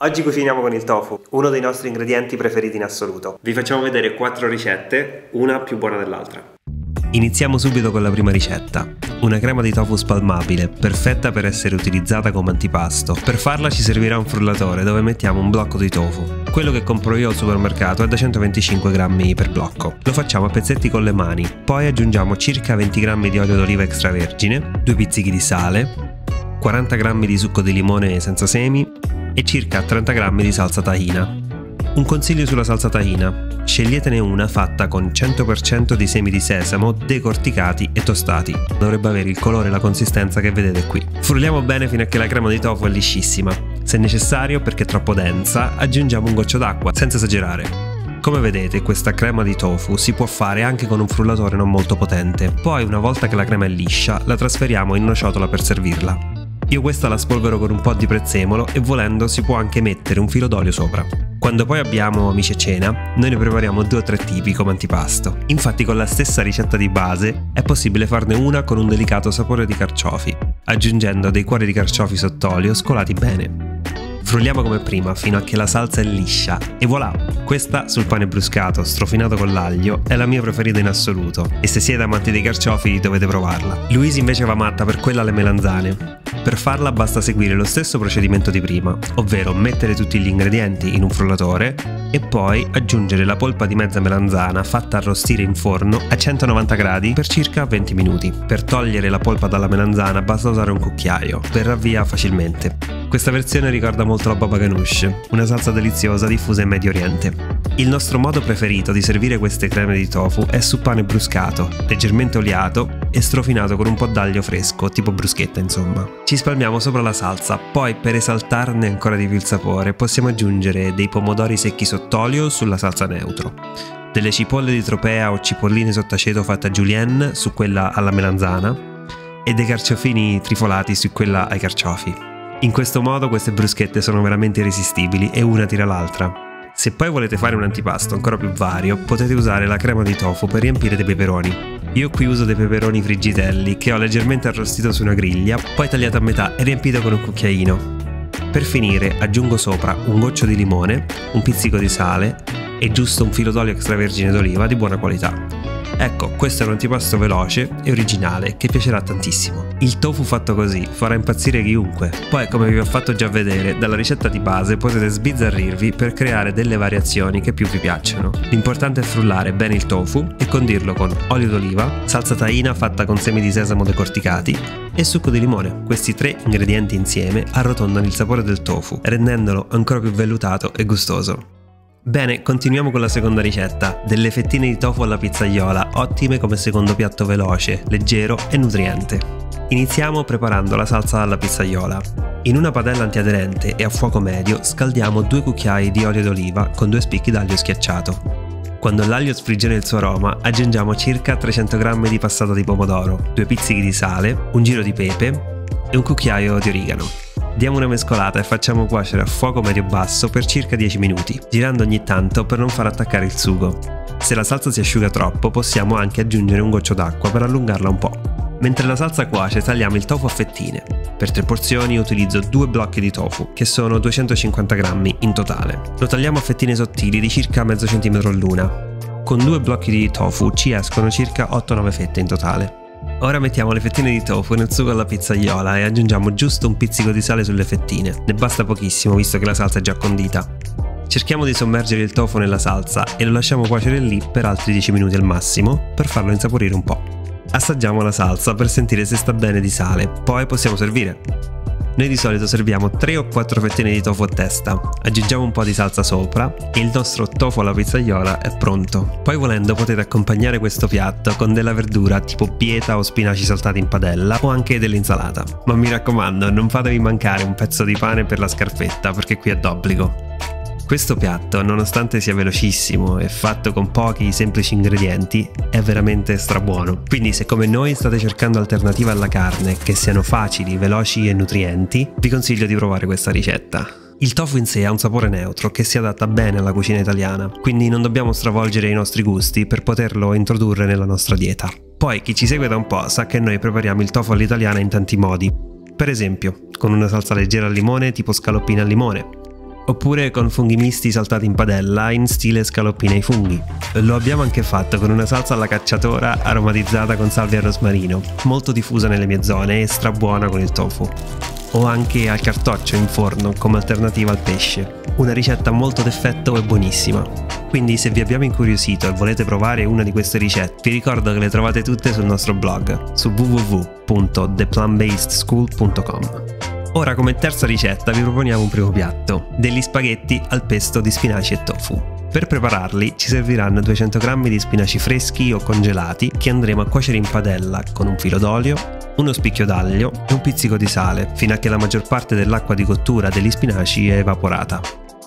Oggi cuciniamo con il tofu, uno dei nostri ingredienti preferiti in assoluto. Vi facciamo vedere 4 ricette, una più buona dell'altra. Iniziamo subito con la prima ricetta. Una crema di tofu spalmabile, perfetta per essere utilizzata come antipasto. Per farla ci servirà un frullatore dove mettiamo un blocco di tofu. Quello che compro io al supermercato è da 125 grammi per blocco. Lo facciamo a pezzetti con le mani. Poi aggiungiamo circa 20 grammi di olio d'oliva extravergine, 2 pizzichi di sale, 40 grammi di succo di limone senza semi e circa 30 grammi di salsa tahina. Un consiglio sulla salsa tahina: sceglietene una fatta con 100% di semi di sesamo decorticati e tostati. Dovrebbe avere il colore e la consistenza che vedete qui. Frulliamo bene fino a che la crema di tofu è liscissima. Se necessario, perché è troppo densa, aggiungiamo un goccio d'acqua, senza esagerare. Come vedete, questa crema di tofu si può fare anche con un frullatore non molto potente. Poi, una volta che la crema è liscia, la trasferiamo in una ciotola per servirla. Io questa la spolvero con un po' di prezzemolo e volendo si può anche mettere un filo d'olio sopra. Quando poi abbiamo amici a cena, noi ne prepariamo 2 o 3 tipi come antipasto. Infatti con la stessa ricetta di base è possibile farne una con un delicato sapore di carciofi, aggiungendo dei cuori di carciofi sott'olio scolati bene. Frulliamo come prima fino a che la salsa è liscia e voilà! Questa sul pane bruscato, strofinato con l'aglio, è la mia preferita in assoluto e se siete amanti dei carciofi dovete provarla. Louise invece va matta per quella alle melanzane. Per farla basta seguire lo stesso procedimento di prima, ovvero mettere tutti gli ingredienti in un frullatore e poi aggiungere la polpa di mezza melanzana fatta arrostire in forno a 190 gradi per circa 20 minuti. Per togliere la polpa dalla melanzana basta usare un cucchiaio, verrà via facilmente. Questa versione ricorda molto la baba ganoush, una salsa deliziosa diffusa in Medio Oriente. Il nostro modo preferito di servire queste creme di tofu è su pane bruscato, leggermente oliato e strofinato con un po' d'aglio fresco, tipo bruschetta insomma. Ci spalmiamo sopra la salsa, poi per esaltarne ancora di più il sapore possiamo aggiungere dei pomodori secchi sott'olio sulla salsa neutro, delle cipolle di tropea o cipolline sott'aceto fatte a julienne su quella alla melanzana e dei carciofini trifolati su quella ai carciofi. In questo modo queste bruschette sono veramente irresistibili e una tira l'altra. Se poi volete fare un antipasto ancora più vario, potete usare la crema di tofu per riempire dei peperoni. Io qui uso dei peperoni friggitelli che ho leggermente arrostito su una griglia, poi tagliato a metà e riempito con un cucchiaino. Per finire aggiungo sopra un goccio di limone, un pizzico di sale e giusto un filo d'olio extravergine d'oliva di buona qualità. Ecco, questo è un antipasto veloce e originale che piacerà tantissimo. Il tofu fatto così farà impazzire chiunque. Poi, come vi ho fatto già vedere, dalla ricetta di base potete sbizzarrirvi per creare delle variazioni che più vi piacciono. L'importante è frullare bene il tofu e condirlo con olio d'oliva, salsa tahina fatta con semi di sesamo decorticati e succo di limone. Questi 3 ingredienti insieme arrotondano il sapore del tofu, rendendolo ancora più vellutato e gustoso. Bene, continuiamo con la seconda ricetta, delle fettine di tofu alla pizzaiola, ottime come secondo piatto veloce, leggero e nutriente. Iniziamo preparando la salsa alla pizzaiola. In una padella antiaderente e a fuoco medio scaldiamo 2 cucchiai di olio d'oliva con 2 spicchi d'aglio schiacciato. Quando l'aglio sprigiona il suo aroma, aggiungiamo circa 300 g di passata di pomodoro, 2 pizzichi di sale, un giro di pepe e un cucchiaio di origano. Diamo una mescolata e facciamo cuocere a fuoco medio-basso per circa 10 minuti, girando ogni tanto per non far attaccare il sugo. Se la salsa si asciuga troppo, possiamo anche aggiungere un goccio d'acqua per allungarla un po'. Mentre la salsa cuoce, tagliamo il tofu a fettine. Per 3 porzioni utilizzo 2 blocchi di tofu, che sono 250 g in totale. Lo tagliamo a fettine sottili di circa mezzo centimetro l'una. Con 2 blocchi di tofu ci escono circa 8-9 fette in totale. Ora mettiamo le fettine di tofu nel sugo alla pizzaiola e aggiungiamo giusto un pizzico di sale sulle fettine. Ne basta pochissimo visto che la salsa è già condita. Cerchiamo di sommergere il tofu nella salsa e lo lasciamo cuocere lì per altri 10 minuti al massimo per farlo insaporire un po'. Assaggiamo la salsa per sentire se sta bene di sale, poi possiamo servire. Noi di solito serviamo 3 o 4 fettine di tofu a testa, aggiungiamo un po' di salsa sopra e il nostro tofu alla pizzaiola è pronto. Poi volendo potete accompagnare questo piatto con della verdura tipo bieta o spinaci saltati in padella o anche dell'insalata. Ma mi raccomando, non fatevi mancare un pezzo di pane per la scarpetta perché qui è d'obbligo. Questo piatto, nonostante sia velocissimo e fatto con pochi semplici ingredienti, è veramente strabuono. Quindi se come noi state cercando alternative alla carne che siano facili, veloci e nutrienti, vi consiglio di provare questa ricetta. Il tofu in sé ha un sapore neutro che si adatta bene alla cucina italiana, quindi non dobbiamo stravolgere i nostri gusti per poterlo introdurre nella nostra dieta. Poi chi ci segue da un po' sa che noi prepariamo il tofu all'italiana in tanti modi. Per esempio, con una salsa leggera al limone tipo scaloppine al limone, oppure con funghi misti saltati in padella in stile scaloppine ai funghi. Lo abbiamo anche fatto con una salsa alla cacciatora aromatizzata con salvia e rosmarino, molto diffusa nelle mie zone e strabuona con il tofu. O anche al cartoccio in forno come alternativa al pesce, una ricetta molto d'effetto e buonissima. Quindi se vi abbiamo incuriosito e volete provare una di queste ricette, vi ricordo che le trovate tutte sul nostro blog su www.theplanbasedschool.com. Ora, come terza ricetta vi proponiamo un primo piatto, degli spaghetti al pesto di spinaci e tofu. Per prepararli ci serviranno 200 g di spinaci freschi o congelati che andremo a cuocere in padella con un filo d'olio, uno spicchio d'aglio e un pizzico di sale, fino a che la maggior parte dell'acqua di cottura degli spinaci è evaporata.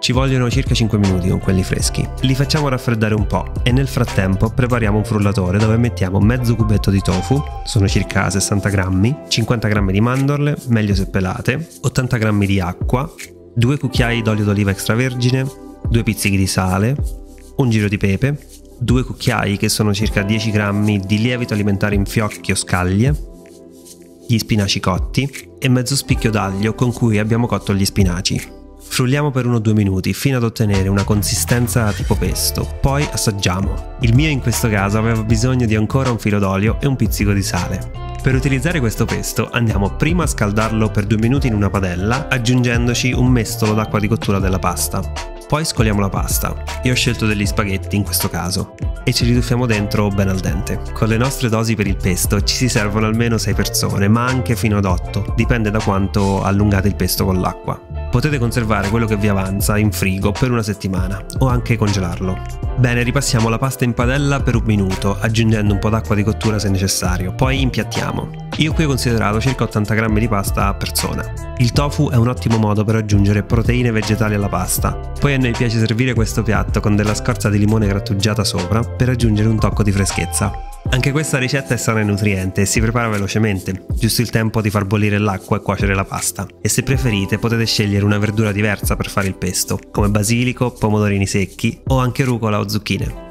Ci vogliono circa 5 minuti con quelli freschi. Li facciamo raffreddare un po' e nel frattempo prepariamo un frullatore dove mettiamo mezzo cubetto di tofu, sono circa 60 grammi, 50 g di mandorle, meglio se pelate, 80 g di acqua, 2 cucchiai d'olio d'oliva extravergine, 2 pizzichi di sale, un giro di pepe, 2 cucchiai che sono circa 10 g di lievito alimentare in fiocchi o scaglie, gli spinaci cotti e mezzo spicchio d'aglio con cui abbiamo cotto gli spinaci. Frulliamo per 1-2 minuti fino ad ottenere una consistenza tipo pesto, poi assaggiamo. Il mio in questo caso aveva bisogno di ancora un filo d'olio e un pizzico di sale. Per utilizzare questo pesto andiamo prima a scaldarlo per 2 minuti in una padella, aggiungendoci un mestolo d'acqua di cottura della pasta. Poi scoliamo la pasta, io ho scelto degli spaghetti in questo caso, e ci rituffiamo dentro ben al dente. Con le nostre dosi per il pesto ci si servono almeno 6 persone, ma anche fino ad 8, dipende da quanto allungate il pesto con l'acqua. Potete conservare quello che vi avanza in frigo per una settimana, o anche congelarlo. Bene, ripassiamo la pasta in padella per 1 minuto, aggiungendo un po' d'acqua di cottura se necessario, poi impiattiamo. Io qui ho considerato circa 80 g di pasta a persona. Il tofu è un ottimo modo per aggiungere proteine vegetali alla pasta. Poi a noi piace servire questo piatto con della scorza di limone grattugiata sopra per aggiungere un tocco di freschezza. Anche questa ricetta è sana e nutriente e si prepara velocemente, giusto il tempo di far bollire l'acqua e cuocere la pasta. E se preferite potete scegliere una verdura diversa per fare il pesto, come basilico, pomodorini secchi o anche rucola o zucchine.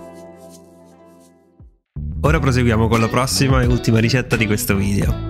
Ora proseguiamo con la prossima e ultima ricetta di questo video.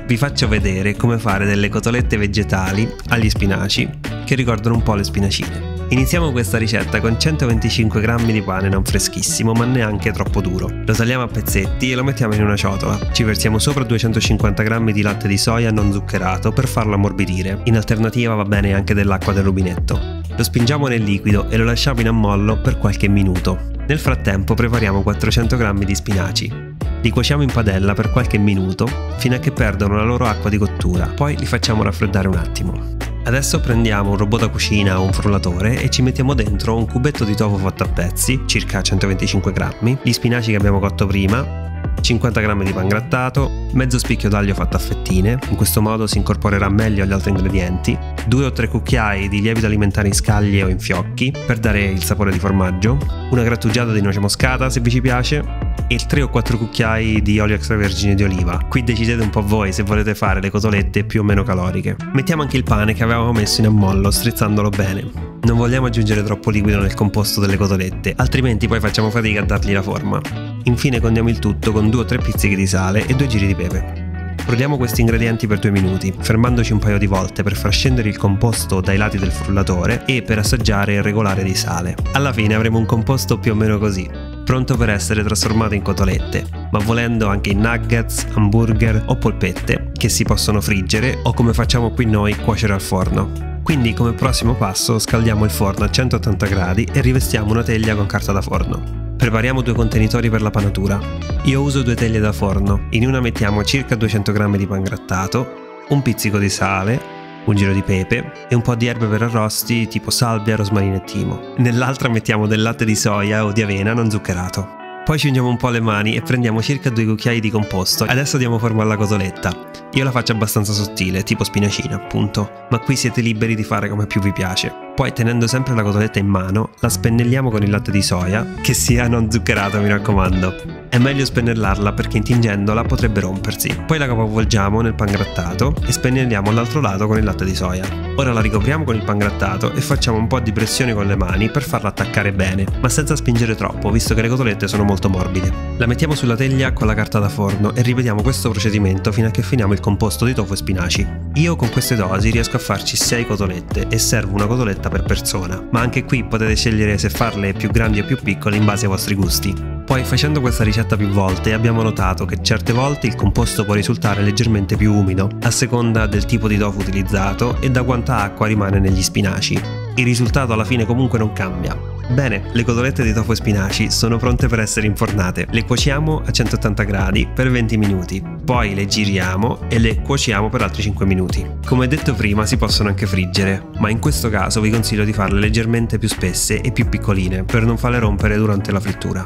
Vi faccio vedere come fare delle cotolette vegetali agli spinaci che ricordano un po' le spinacine. Iniziamo questa ricetta con 125 g di pane non freschissimo ma neanche troppo duro. Lo tagliamo a pezzetti e lo mettiamo in una ciotola. Ci versiamo sopra 250 g di latte di soia non zuccherato per farlo ammorbidire. In alternativa va bene anche dell'acqua del rubinetto. Lo spingiamo nel liquido e lo lasciamo in ammollo per qualche minuto. Nel frattempo prepariamo 400 g di spinaci. Li cuociamo in padella per qualche minuto fino a che perdono la loro acqua di cottura, poi li facciamo raffreddare un attimo. Adesso prendiamo un robot da cucina o un frullatore e ci mettiamo dentro un cubetto di tofu fatto a pezzi, circa 125 g, gli spinaci che abbiamo cotto prima, 50 g di pangrattato, mezzo spicchio d'aglio fatto a fettine, in questo modo si incorporerà meglio agli altri ingredienti, 2 o 3 cucchiai di lievito alimentare in scaglie o in fiocchi per dare il sapore di formaggio, una grattugiata di noce moscata se vi ci piace, e 3 o 4 cucchiai di olio extravergine di oliva. Qui decidete un po' voi se volete fare le cotolette più o meno caloriche. Mettiamo anche il pane che avevamo messo in ammollo, strizzandolo bene. Non vogliamo aggiungere troppo liquido nel composto delle cotolette, altrimenti poi facciamo fatica a dargli la forma. Infine condiamo il tutto con 2 o 3 pizzichi di sale e 2 giri di pepe. Frulliamo questi ingredienti per 2 minuti, fermandoci un paio di volte per far scendere il composto dai lati del frullatore e per assaggiare il regolare di sale. Alla fine avremo un composto più o meno così, pronto per essere trasformato in cotolette, ma volendo anche in nuggets, hamburger o polpette che si possono friggere o, come facciamo qui noi, cuocere al forno. Quindi come prossimo passo scaldiamo il forno a 180 gradi e rivestiamo una teglia con carta da forno. Prepariamo 2 contenitori per la panatura. Io uso 2 teglie da forno, in una mettiamo circa 200 g di pangrattato, un pizzico di sale, un giro di pepe e un po' di erbe per arrosti tipo salvia, rosmarino e timo. Nell'altra mettiamo del latte di soia o di avena non zuccherato. Poi ci uniamo un po' le mani e prendiamo circa 2 cucchiai di composto. Adesso diamo forma alla cotoletta. Io la faccio abbastanza sottile, tipo spinacina appunto, ma qui siete liberi di fare come più vi piace. Poi, tenendo sempre la cotoletta in mano, la spennelliamo con il latte di soia, che sia non zuccherato, mi raccomando. È meglio spennellarla perché intingendola potrebbe rompersi. Poi la capovolgiamo nel pangrattato e spennelliamo l'altro lato con il latte di soia. Ora la ricopriamo con il pangrattato e facciamo un po' di pressione con le mani per farla attaccare bene, ma senza spingere troppo, visto che le cotolette sono molto morbide. La mettiamo sulla teglia con la carta da forno e ripetiamo questo procedimento fino a che finiamo il composto di tofu e spinaci. Io con queste dosi riesco a farci 6 cotolette e servo una cotoletta ricetta per persona, ma anche qui potete scegliere se farle più grandi o più piccole in base ai vostri gusti. Poi facendo questa ricetta più volte abbiamo notato che certe volte il composto può risultare leggermente più umido, a seconda del tipo di tofu utilizzato e da quanta acqua rimane negli spinaci. Il risultato alla fine comunque non cambia. Bene, le cotolette di tofu e spinaci sono pronte per essere infornate. Le cuociamo a 180 gradi per 20 minuti, poi le giriamo e le cuociamo per altri 5 minuti. Come detto prima si possono anche friggere, ma in questo caso vi consiglio di farle leggermente più spesse e più piccoline per non farle rompere durante la frittura.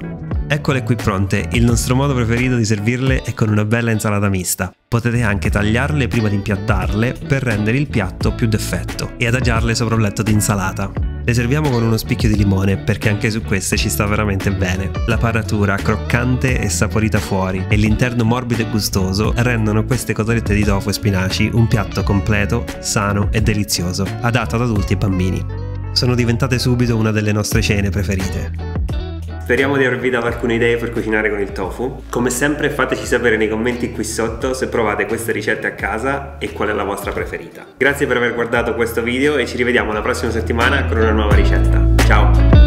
Eccole qui pronte, il nostro modo preferito di servirle è con una bella insalata mista. Potete anche tagliarle prima di impiattarle per rendere il piatto più d'effetto e adagiarle sopra un letto di insalata. Le serviamo con uno spicchio di limone perché anche su queste ci sta veramente bene. La paratura croccante e saporita fuori e l'interno morbido e gustoso rendono queste cotolette di tofu e spinaci un piatto completo, sano e delizioso, adatto ad adulti e bambini. Sono diventate subito una delle nostre cene preferite. Speriamo di avervi dato alcune idee per cucinare con il tofu. Come sempre fateci sapere nei commenti qui sotto se provate queste ricette a casa e qual è la vostra preferita. Grazie per aver guardato questo video e ci rivediamo la prossima settimana con una nuova ricetta. Ciao!